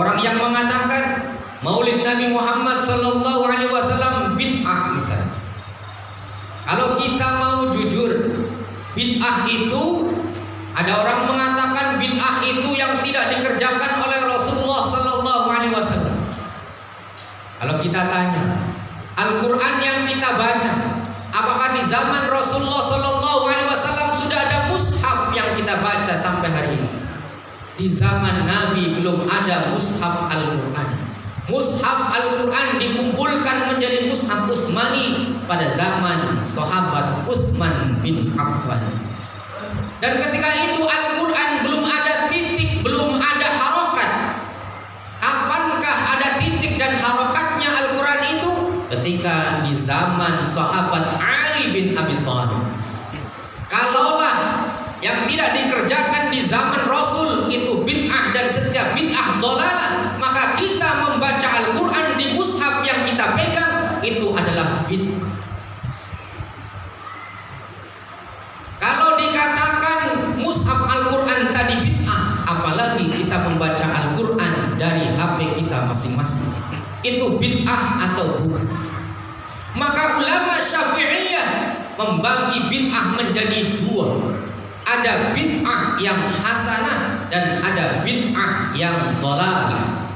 orang yang mengatakan Maulid Nabi Muhammad sallallahu alaihi wasallam bid'ah misalnya. Kalau kita mau jujur, bid'ah itu ada orang mengatakan bid'ah itu yang tidak dikerjakan oleh Rasulullah sallallahu alaihi wasallam. Kalau kita tanya, Al-Qur'an yang kita baca, apakah di zaman Rasulullah sallallahu alaihi wasallam sudah ada mushaf yang kita baca sampai hari ini? Di zaman Nabi belum ada mushaf Al-Qur'an. Mushaf Al-Quran dikumpulkan menjadi mushaf Utsmani pada zaman sahabat Utsman bin Affan. Dan ketika itu Al-Quran belum ada titik, belum ada harokat. Kapankah ada titik dan harokatnya Al-Quran itu? Ketika di zaman sahabat Ali bin Abi Thalib. Kalaulah yang tidak dikerjakan di zaman Rasul itu bid'ah dan setiap bid'ah dhalalah, maka kita membaca Al-Quran di mushaf yang kita pegang itu adalah bid'ah. Kalau dikatakan mushaf Al-Quran tadi bid'ah, apalagi kita membaca Al-Quran dari HP kita masing-masing, itu bid'ah atau bukan? Maka ulama Syafi'iyah membagi bid'ah menjadi dua. Ada bid'ah yang hasanah dan ada bid'ah yang dhalalah.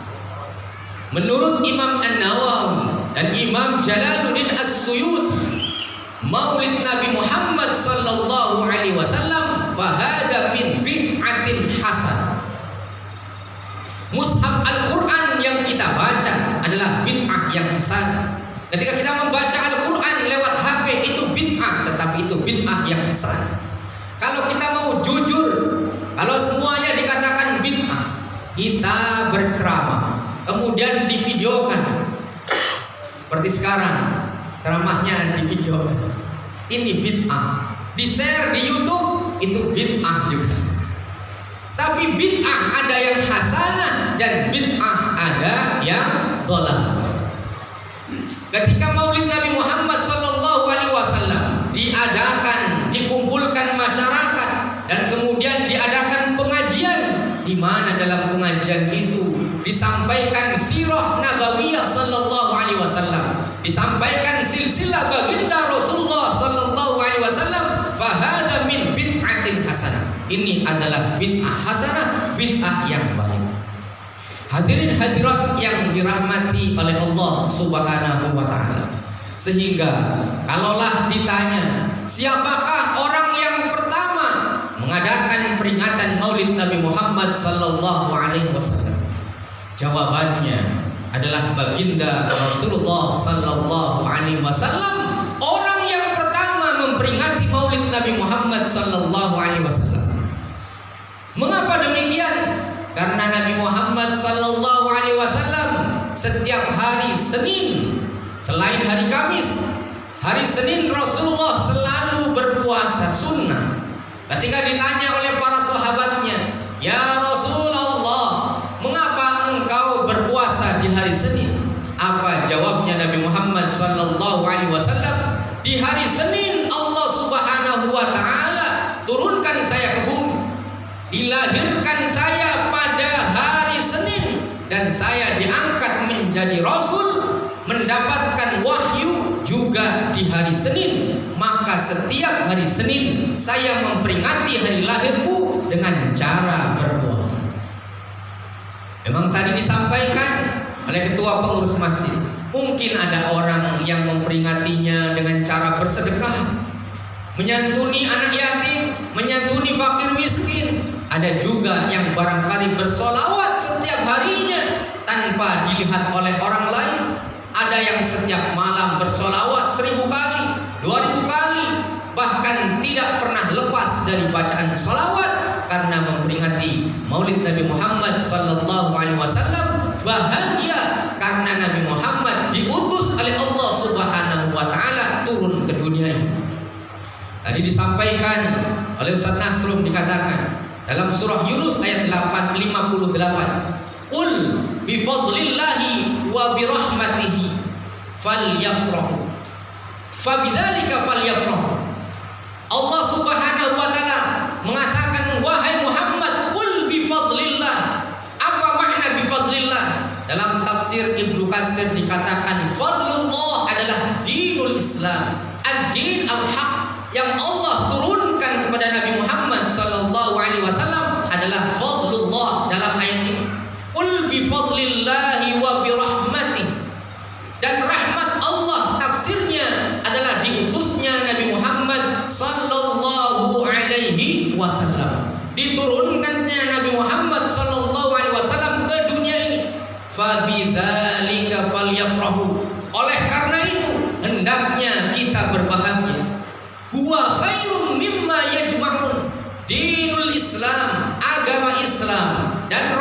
Menurut Imam An-Nawawi dan Imam Jalaluddin As-Suyuti, Maulid Nabi Muhammad sallallahu alaihi wasallam fahada min bid'atin hasanah. Mushaf Al-Quran yang kita baca adalah bid'ah yang hasanah. Ketika kita membaca Al-Quran lewat HP itu bid'ah, tetapi itu bid'ah yang hasanah. Kalau kita mau jujur, kalau semuanya dikatakan bid'ah, kita berceramah, kemudian divideokan, seperti sekarang ceramahnya divideokan, ini bid'ah, di-share di YouTube, itu bid'ah juga. Tapi bid'ah ada yang hasanah dan bid'ah ada yang dhalal. Ketika Maulid Nabi Muhammad sallallahu alaihi wasallam diadakan, dikumpulkan masyarakat dan kemudian diadakan pengajian, di mana dalam pengajian itu disampaikan sirah nabawiyah sallallahu alaihi wasallam, disampaikan silsilah baginda Rasulullah sallallahu alaihi wasallam, fahada min bid'atin hasanah. Ini adalah bid'ah hasanah, bid'ah yang baik. Hadirin hadirat yang dirahmati oleh Allah Subhanahu wa taala. Sehingga kalaulah ditanya, siapakah orang yang pertama mengadakan peringatan Maulid Nabi Muhammad sallallahu alaihi wasallam? Jawabannya adalah baginda Rasulullah sallallahu alaihi wasallam, orang yang pertama memperingati Maulid Nabi Muhammad sallallahu alaihi wasallam. Mengapa demikian? Karena Nabi Muhammad sallallahu alaihi wasallam setiap hari Senin, selain hari Kamis, hari Senin Rasulullah selalu berpuasa sunnah. Ketika ditanya oleh para sahabatnya, "Ya Rasulullah, mengapa engkau berpuasa di hari Senin?" Apa jawabnya Nabi Muhammad sallallahu alaihi wasallam? Di hari Senin Allah Subhanahu wa taala turunkan saya ke bumi. Dilahirkan saya pada hari Senin dan saya diangkat menjadi Rasul, mendapatkan wahyu juga di hari Senin. Maka setiap hari Senin saya memperingati hari lahirku dengan cara berpuasa. Memang tadi disampaikan oleh ketua pengurus masjid, mungkin ada orang yang memperingatinya dengan cara bersedekah, menyantuni anak yatim, menyantuni fakir miskin. Ada juga yang barangkali bersolawat setiap harinya tanpa dilihat oleh orang lain. Ada yang setiap malam bersolawat 1000 kali, 2000 kali, bahkan tidak pernah lepas dari bacaan solawat karena memperingati Maulid Nabi Muhammad sallallahu alaihi wasallam. Bahagia karena Nabi Muhammad diutus oleh Allah Subhanahu wa taala turun ke dunia ini. Tadi disampaikan oleh Ustaz Nasrum, dikatakan dalam surah Yunus ayat 58, "Qul bi fadlillahi wa bi rahmatihi falyafrahu fabidzalika falyafrahu." Allah Subhanahu wa taala mengatakan, wahai Muhammad, qul bi fadlillah. Apa makna bi fadlillah? Dalam tafsir Ibnu Katsir dikatakan fadlullah adalah dinul Islam, ad-din al-haq yang Allah turunkan kepada Nabi Muhammad sallallahu alaihi wasallam adalah fadlullah dalam ayat ini. Qul bi fadlillahi wa bi rahmatih. Dan rahmat Allah tafsirnya adalah diutusnya Nabi Muhammad sallallahu alaihi wasallam. Diturunkannya Nabi Muhammad sallallahu alaihi wasallam ke dunia ini. Fa bidzalika falyafrahu. Oleh karena itu hendaknya kita berbahagia. Huwa khairum mimma yajma'un. Dinul Islam, agama Islam dan